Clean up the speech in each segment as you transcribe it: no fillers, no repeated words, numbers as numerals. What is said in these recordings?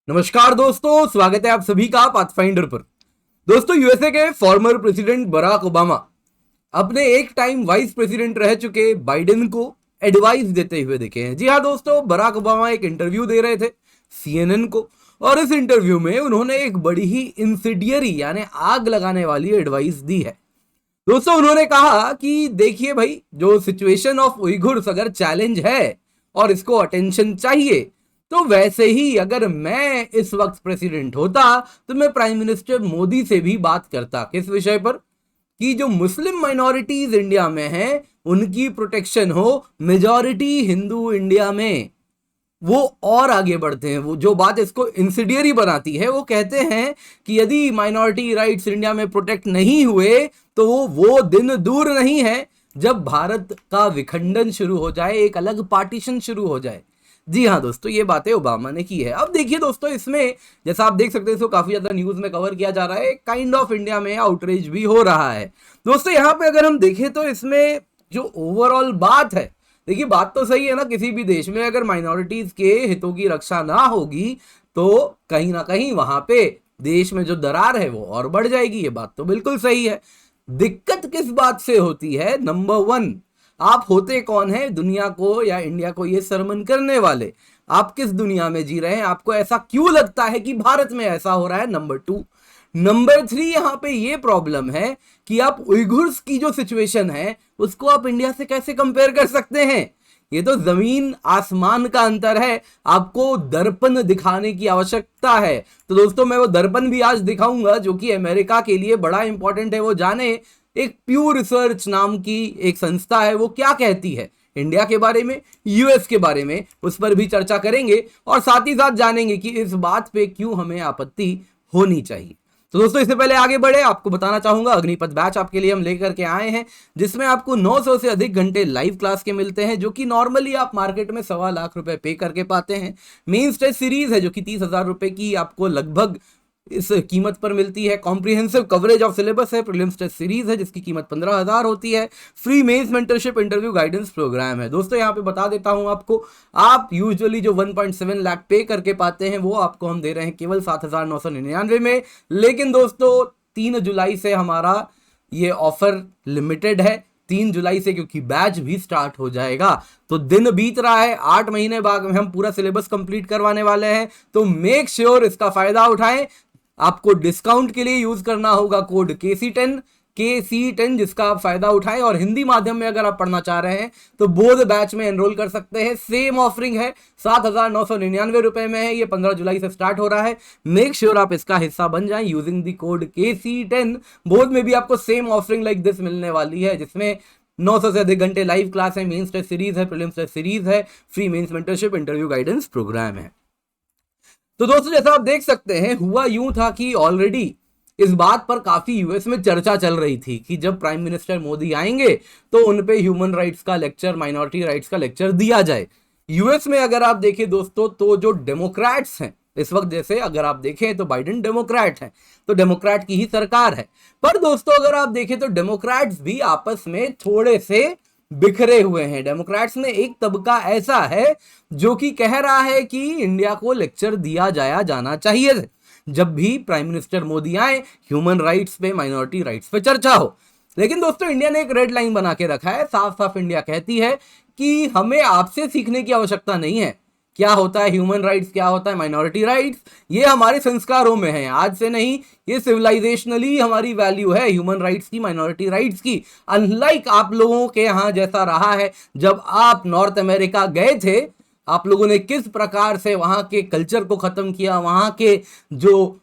नमस्कार दोस्तों, स्वागत है आप सभी का पाथफाइंडर पर। दोस्तों, यूएसए के फॉर्मर प्रेसिडेंट बराक ओबामा अपने एक टाइम वाइस प्रेसिडेंट रह चुके बाइडेन को एडवाइस देते हुए दिखे हैं। जी हाँ दोस्तों, बराक ओबामा एक इंटरव्यू दे रहे थे सीएनएन को, और इस इंटरव्यू में उन्होंने एक बड़ी ही इंसिडियरी यानी आग लगाने वाली एडवाइस दी है। दोस्तों, उन्होंने कहा कि देखिए भाई, जो सिचुएशन ऑफ उइघुर्स अगर चैलेंज है और इसको अटेंशन चाहिए, तो वैसे ही अगर मैं इस वक्त प्रेसिडेंट होता तो मैं प्राइम मिनिस्टर मोदी से भी बात करता। किस विषय पर? कि जो मुस्लिम माइनॉरिटीज इंडिया में हैं उनकी प्रोटेक्शन हो, मेजॉरिटी हिंदू इंडिया में, वो और आगे बढ़ते हैं। वो जो बात इसको इंसिडियरी बनाती है, वो कहते हैं कि यदि माइनॉरिटी राइट्स इंडिया में प्रोटेक्ट नहीं हुए तो वो दिन दूर नहीं है जब भारत का विखंडन शुरू हो जाए, एक अलग पार्टीशन शुरू हो जाए। जी हाँ दोस्तों, ये बातें ओबामा ने की है। अब देखिए दोस्तों, इसमें जैसा आप देख सकते हैं, इसको काफी ज्यादा न्यूज में कवर किया जा रहा है, काइंड ऑफ इंडिया में आउटरीच भी हो रहा है। दोस्तों, यहाँ पे अगर हम देखें तो इसमें जो ओवरऑल बात है, देखिए बात तो सही है ना, किसी भी देश में अगर माइनॉरिटीज के हितों की रक्षा ना होगी तो कहीं ना कहीं वहां पे देश में जो दरार है वो और बढ़ जाएगी। ये बात तो बिल्कुल सही है। दिक्कत किस बात से होती है? नंबर वन, आप होते कौन है दुनिया को या इंडिया को ये सरमन करने वाले? आप किस दुनिया में जी रहे हैं? आपको ऐसा क्यों लगता है कि भारत में ऐसा हो रहा है? Number two. नंबर थ्री, यहां पे ये प्रॉब्लम है कि आप उइघुर्स की जो सिचुएशन है उसको आप इंडिया से कैसे कंपेयर कर सकते हैं? ये तो जमीन आसमान का अंतर है। आपको दर्पण दिखाने की आवश्यकता है। तो दोस्तों, मैं वो दर्पण भी आज दिखाऊंगा जो कि अमेरिका के लिए बड़ा इंपॉर्टेंट है। वो जाने, एक प्यू रिसर्च नाम की एक संस्था है, वो क्या कहती है इंडिया के बारे में, यूएस के बारे में, उस पर भी चर्चा करेंगे और साथ ही साथ जानेंगे कि इस बात पे क्यों हमें आपत्ति होनी चाहिए। तो दोस्तों, इससे पहले आगे बढ़े, आपको बताना चाहूंगा अग्निपथ बैच आपके लिए हम लेकर के आए हैं, जिसमें आपको 900 से अधिक घंटे लाइव क्लास के मिलते हैं, जो कि नॉर्मली आप मार्केट में 1.25 लाख रुपए पे करके पाते हैं। मेन टेस्ट सीरीज है जो कि 30,000 रुपए की आपको लगभग इस कीमत पर मिलती है। कॉम्प्रिहेंसिव कवरेज ऑफ सिलेबस है। प्रीलिम्स टेस्ट सीरीज है जिसकी कीमत 15,000 होती है। Free mains mentorship interview guidance programme है। दोस्तों, यहाँ पे बता देता हूँ आपको, आप यूजुअली जो 1.7 लाख पे करके पाते हैं वो आपको हम दे रहे हैं केवल 7,999 में। लेकिन दोस्तों, 3 जुलाई से हमारा ये ऑफर लिमिटेड है। 3 जुलाई से क्योंकि बैच भी स्टार्ट हो जाएगा, तो दिन बीत रहा है, 8 महीने बाद में हम पूरा सिलेबस कंप्लीट करवाने वाले हैं। तो मेक श्योर इसका फायदा उठाएं। आपको डिस्काउंट के लिए यूज करना होगा कोड KC10 जिसका आप फायदा उठाएं। और हिंदी माध्यम में अगर आप पढ़ना चाह रहे हैं तो बोध बैच में एनरोल कर सकते हैं। सेम ऑफरिंग है, 7,999 रुपए में है। ये 15 जुलाई से स्टार्ट हो रहा है। मेक श्योर आप इसका हिस्सा बन जाएं यूजिंग द कोड KC10। बोध में भी आपको सेम ऑफरिंग लाइक दिस मिलने वाली है, जिसमें 900 से अधिक घंटे लाइव क्लास है, मेंस टेस्ट सीरीज है, प्रीलिम्स टेस्ट सीरीज है, free mains mentorship interview guidance programme है। तो दोस्तों, जैसा आप देख सकते हैं, हुआ यूं था कि ऑलरेडी इस बात पर काफी यूएस में चर्चा चल रही थी कि जब प्राइम मिनिस्टर मोदी आएंगे तो उन पे ह्यूमन राइट्स का लेक्चर, माइनॉरिटी राइट्स का लेक्चर दिया जाए। यूएस में अगर आप देखें दोस्तों, तो जो डेमोक्रेट्स हैं इस वक्त, जैसे अगर आप देखें तो बाइडेन डेमोक्रेट है, तो डेमोक्रेट की ही सरकार है। पर दोस्तों, अगर आप देखें तो डेमोक्रेट्स भी आपस में थोड़े से बिखरे हुए हैं। डेमोक्रेट्स में एक तबका ऐसा है जो कि कह रहा है कि इंडिया को लेक्चर दिया जाना चाहिए जब भी प्राइम मिनिस्टर मोदी आए, ह्यूमन राइट्स पे, माइनॉरिटी राइट्स पे चर्चा हो। लेकिन दोस्तों, इंडिया ने एक रेड लाइन बना के रखा है। साफ साफ इंडिया कहती है कि हमें आपसे सीखने की आवश्यकता नहीं है। क्या होता है ह्यूमन राइट्स, क्या होता है माइनॉरिटी राइट्स, ये हमारे संस्कारों में है, आज से नहीं। ये सिविलाइजेशनली हमारी वैल्यू है ह्यूमन राइट्स की, माइनॉरिटी राइट्स की। अनलाइक आप लोगों के यहाँ जैसा रहा है, जब आप नॉर्थ अमेरिका गए थे, आप लोगों ने किस प्रकार से वहां के कल्चर को खत्म किया, वहां के जो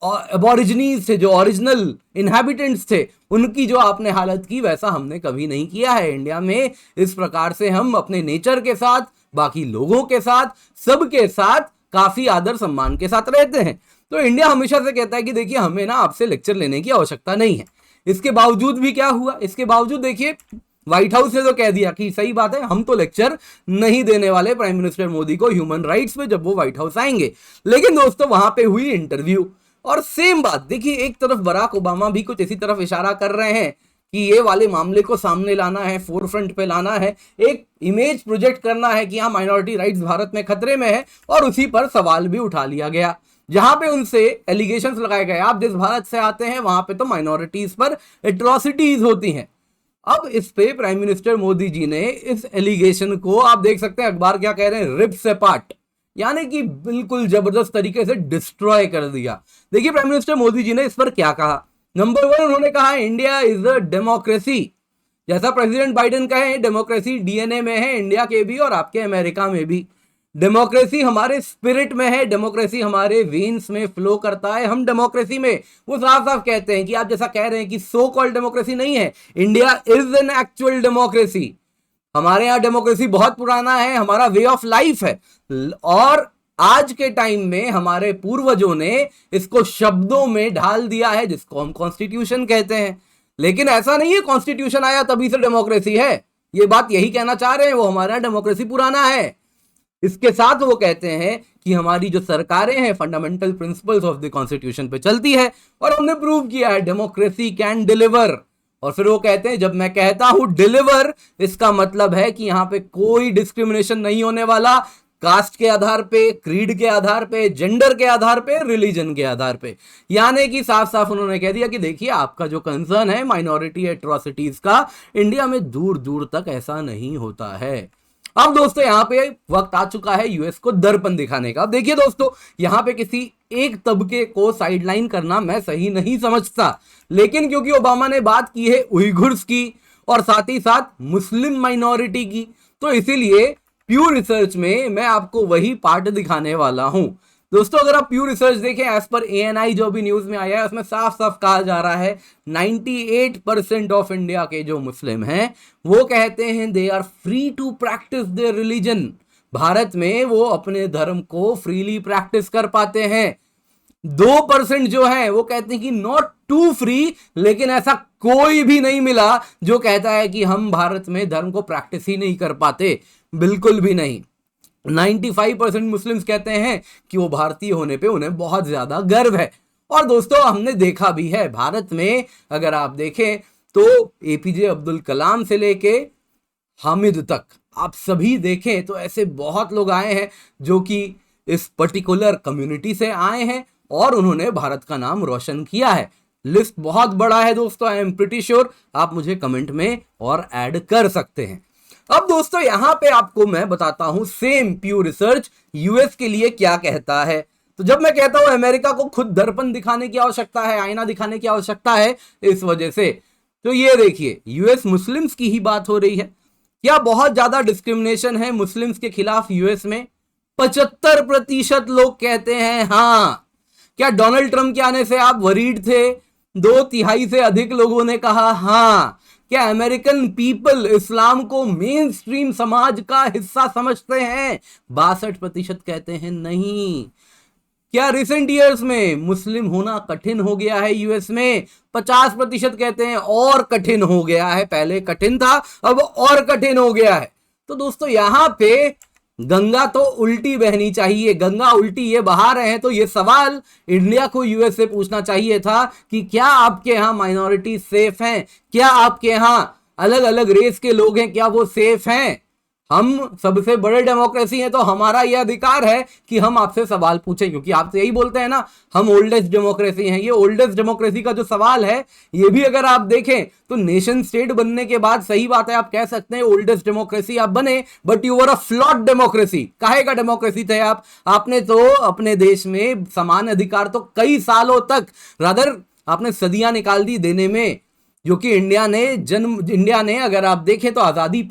एबोरिजिनीज थे, जो ओरिजिनल इनहैबिटेंट्स थे, उनकी जो आपने हालत की, वैसा हमने कभी नहीं किया है इंडिया में। इस प्रकार से हम अपने नेचर के साथ, बाकी लोगों के साथ, सबके साथ काफी आदर सम्मान के साथ रहते हैं। तो इंडिया हमेशा से कहता है कि देखिए, हमें ना आपसे लेक्चर लेने की आवश्यकता नहीं है। इसके बावजूद भी क्या हुआ? इसके बावजूद देखिए, व्हाइट हाउस ने तो कह दिया कि सही बात है, हम तो लेक्चर नहीं देने वाले प्राइम मिनिस्टर मोदी को ह्यूमन राइट्स पे जब वो व्हाइट हाउस आएंगे। लेकिन दोस्तों, वहां पे हुई इंटरव्यू और सेम बात देखिए, एक तरफ बराक ओबामा भी कुछ इसी तरफ इशारा कर रहे हैं कि ये वाले मामले को सामने लाना है, फोरफ्रंट पे लाना है, एक इमेज प्रोजेक्ट करना है कि हाँ माइनॉरिटी राइट्स भारत में खतरे में है, और उसी पर सवाल भी उठा लिया गया, जहां पे उनसे एलिगेशंस लगाए गए आप जिस भारत से आते हैं वहां पे तो माइनॉरिटीज पर एट्रोसिटीज होती हैं। अब इस पे प्राइम मिनिस्टर मोदी जी ने इस एलिगेशन को, आप देख सकते हैं अखबार क्या कह रहे हैं, रिप्स अपार्ट, यानी कि बिल्कुल जबरदस्त तरीके से डिस्ट्रॉय कर दिया। देखिए प्राइम मिनिस्टर मोदी जी ने इस पर क्या कहा। नंबर 1 उन्होंने कहा इंडिया इज अ डेमोक्रेसी। जैसा प्रेसिडेंट बाइडेन कहे डेमोक्रेसी डीएनए में है इंडिया के भी और आपके अमेरिका में भी। डेमोक्रेसी हमारे स्पिरिट में है, डेमोक्रेसी हमारे वेन्स में फ्लो करता है, हम डेमोक्रेसी में, वो साफ साफ कहते हैं कि आप जैसा कह रहे हैं कि सो कॉल्ड डेमोक्रेसी नहीं है, India is an actual democracy. हमारे यहाँ डेमोक्रेसी बहुत पुराना है, हमारा वे ऑफ लाइफ है, और आज के टाइम में हमारे पूर्वजों ने इसको शब्दों में ढाल दिया है जिसको हम कॉन्स्टिट्यूशन कहते हैं। लेकिन ऐसा नहीं है कॉन्स्टिट्यूशन आया तभी से डेमोक्रेसी है, ये बात यही कहना चाह रहे हैं, वो हमारा डेमोक्रेसी पुराना है। इसके साथ वो कहते हैं कि हमारी जो सरकारें हैं fundamental principles of the constitution पे चलती है, और हमने प्रूव किया है डेमोक्रेसी कैन डिलीवर। और फिर वो कहते हैं जब मैं कहता हूं डिलीवर, इसका मतलब है कि यहां पे कोई डिस्क्रिमिनेशन नहीं होने वाला, कास्ट के आधार पे, क्रीड के आधार पे, जेंडर के आधार पे, रिलीजन के आधार पे। यानी कि साफ साफ उन्होंने कह दिया कि देखिए आपका जो कंसर्न है माइनॉरिटी एट्रोसिटीज का, इंडिया में दूर दूर तक ऐसा नहीं होता है। अब दोस्तों यहां पे वक्त आ चुका है यूएस को दर्पण दिखाने का। अब देखिए दोस्तों, यहां पे किसी एक तबके को साइडलाइन करना मैं सही नहीं समझता, लेकिन क्योंकि ओबामा ने बात की है उइघुर्स की और साथ ही साथ मुस्लिम माइनॉरिटी की, तो इसीलिए प्यू रिसर्च में मैं आपको वही पार्ट दिखाने वाला हूं। दोस्तों अगर आप प्यू रिसर्च देखें, एज पर एएनआई जो भी न्यूज में आया है उसमें साफ साफ कहा जा रहा है 98% ऑफ इंडिया के जो मुस्लिम हैं वो कहते हैं they are free to practise their religion. Bharat में वो अपने धर्म को फ्रीली प्रैक्टिस कर पाते हैं। 2% जो है वो कहते हैं कि नॉट टू फ्री, लेकिन ऐसा कोई भी नहीं मिला जो कहता है कि हम भारत में धर्म को प्रैक्टिस ही नहीं कर पाते, बिल्कुल भी नहीं। 95% मुस्लिम्स कहते हैं कि वो भारतीय होने पे उन्हें बहुत ज्यादा गर्व है। और दोस्तों हमने देखा भी है भारत में, अगर आप देखें तो एपीजे अब्दुल कलाम से लेके हामिद तक आप सभी देखें तो ऐसे बहुत लोग आए हैं जो कि इस पर्टिकुलर कम्युनिटी से आए हैं और उन्होंने भारत का नाम रोशन किया है। लिस्ट बहुत बड़ा है दोस्तों, आई एम प्रिटी श्योर आप मुझे कमेंट में और ऐड कर सकते हैं। अब दोस्तों यहां पे आपको मैं बताता हूं सेम प्यू रिसर्च यूएस के लिए क्या कहता है। तो जब मैं कहता हूं अमेरिका को खुद दर्पण दिखाने की आवश्यकता है, आईना दिखाने की आवश्यकता है इस वजह से, तो ये देखिए यूएस मुस्लिम्स की ही बात हो रही है। क्या बहुत ज्यादा डिस्क्रिमिनेशन है मुस्लिम्स के खिलाफ यूएस में? 75% लोग कहते हैं हाँ। क्या डोनाल्ड ट्रंप के आने से आप वरीड थे? 2/3 से अधिक लोगों ने कहा हाँ। क्या अमेरिकन पीपल इस्लाम को मेन स्ट्रीम समाज का हिस्सा समझते हैं? 62% कहते हैं नहीं। क्या रिसेंट ईयर्स में मुस्लिम होना कठिन हो गया है यूएस में? 50% कहते हैं और कठिन हो गया है, पहले कठिन था अब और कठिन हो गया है। तो दोस्तों यहां पे गंगा तो उल्टी बहनी चाहिए, गंगा उल्टी ये बहा रहे हैं, तो ये सवाल इंडिया को यूएस से पूछना चाहिए था कि क्या आपके यहाँ माइनॉरिटी सेफ हैं? क्या आपके यहाँ अलग अलग रेस के लोग हैं, क्या वो सेफ हैं? हम सबसे बड़े डेमोक्रेसी हैं तो हमारा यह अधिकार है कि हम आपसे सवाल पूछें, क्योंकि आप तो यही बोलते हैं ना हम ओल्डेस्ट डेमोक्रेसी हैं। ये ओल्डेस्ट डेमोक्रेसी का जो सवाल है ये भी अगर आप देखें तो नेशन स्टेट बनने के बाद, सही बात है आप कह सकते हैं ओल्डेस्ट डेमोक्रेसी आप बने, but you were a flawed democracy. काहे का डेमोक्रेसी थे आप? आपने तो अपने देश में समान अधिकार तो कई सालों तक, रादर आपने सदियां निकाल दी देने में, जो कि इंडिया ने अगर आप देखें तो आजादी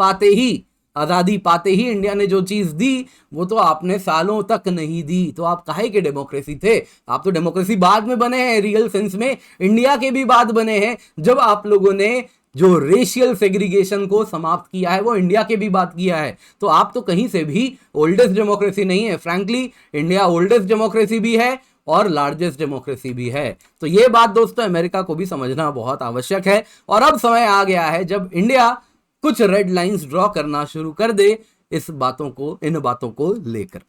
पाते ही इंडिया ने जो चीज दी वो तो आपने सालों तक नहीं दी। तो आप काहे के डेमोक्रेसी थे? आप तो डेमोक्रेसी बाद में बने हैं, रियल सेंस में इंडिया के भी बाद बने हैं, जब आप लोगों ने जो रेशियल सेग्रीगेशन को समाप्त किया है वो इंडिया के भी बात किया है। तो आप तो कहीं से भी ओल्डेस्ट डेमोक्रेसी नहीं है। फ्रैंकली इंडिया ओल्डेस्ट डेमोक्रेसी भी है और लार्जेस्ट डेमोक्रेसी भी है। तो ये बात दोस्तों अमेरिका को भी समझना बहुत आवश्यक है। और अब समय आ गया है जब इंडिया कुछ रेड लाइंस ड्रॉ करना शुरू कर दे इन बातों को लेकर।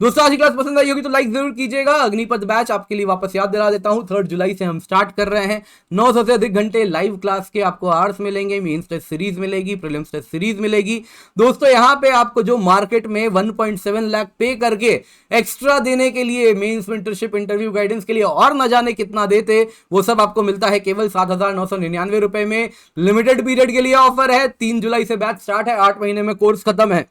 दोस्तों आज की क्लास पसंद आई होगी तो लाइक जरूर कीजिएगा। अग्निपथ बैच आपके लिए वापस याद दिला देता हूं, 3 जुलाई से हम स्टार्ट कर रहे हैं। 900 से अधिक घंटे लाइव क्लास के आपको आवर्स मिलेंगे, मेंस टेस्ट सीरीज मिलेगी, प्रीलिम्स टेस्ट सीरीज मिलेगी। दोस्तों यहां पे आपको जो मार्केट में 1.7 लाख पे करके एक्स्ट्रा देने के लिए मेंस मेंटरशिप इंटरव्यू गाइडेंस के लिए और न जाने कितना देते, वो सब आपको मिलता है केवल 7,999 रुपए में। लिमिटेड पीरियड के लिए ऑफर है, 3 जुलाई से बैच स्टार्ट है, 8 महीने में कोर्स खत्म है।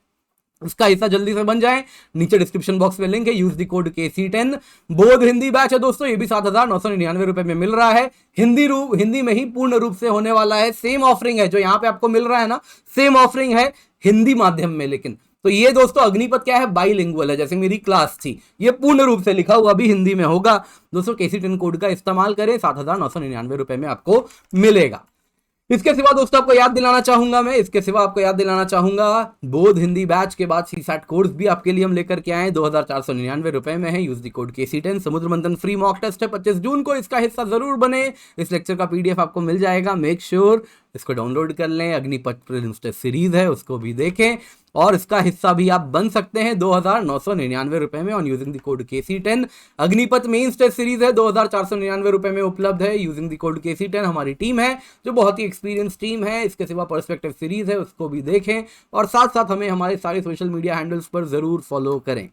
इसका हिस्सा जल्दी से बन जाए, नीचे डिस्क्रिप्शन बॉक्स में लिंक है, यूज द कोड KC10। बोध हिंदी बैच है दोस्तों, ये भी 7,999 रुपए में मिल रहा है। हिंदी में ही पूर्ण रूप से होने वाला है। सेम ऑफरिंग है जो यहाँ पे आपको मिल रहा है ना, सेम ऑफरिंग है हिंदी माध्यम में। लेकिन तो ये दोस्तों अग्निपथ क्या है, बाइलिंगुअल है, जैसे मेरी क्लास थी, ये पूर्ण रूप से लिखा हुआ भी हिंदी में होगा। दोस्तों KC10 कोड का इस्तेमाल करें, 7,999 रुपए में आपको मिलेगा। इसके सिवा दोस्तों आपको याद दिलाना चाहूंगा बोध हिंदी बैच के बाद CSAT कोर्स भी आपके लिए हम लेकर के आए, 2,499 रुपए में है। Use the code KC10। समुद्र मंथन फ्री मॉक टेस्ट है, 25 जून को, इसका हिस्सा जरूर बने। इस लेक्चर का PDF आपको मिल जाएगा, मेक श्योर इसको डाउनलोड कर लें। अग्निपथ प्रीलिम्स टेस्ट सीरीज है, उसको भी देखें और इसका हिस्सा भी आप बन सकते हैं 2,999 रुपए में on using the code KC10। Agnipath mains test series है, 2,499 रुपए में उपलब्ध है यूजिंग द कोड KC10। हमारी टीम है जो बहुत ही एक्सपीरियंस टीम है। इसके सिवा पर्सपेक्टिव सीरीज है, उसको भी देखें और साथ साथ हमें हमारे सारे सोशल मीडिया हैंडल्स पर जरूर फॉलो करें।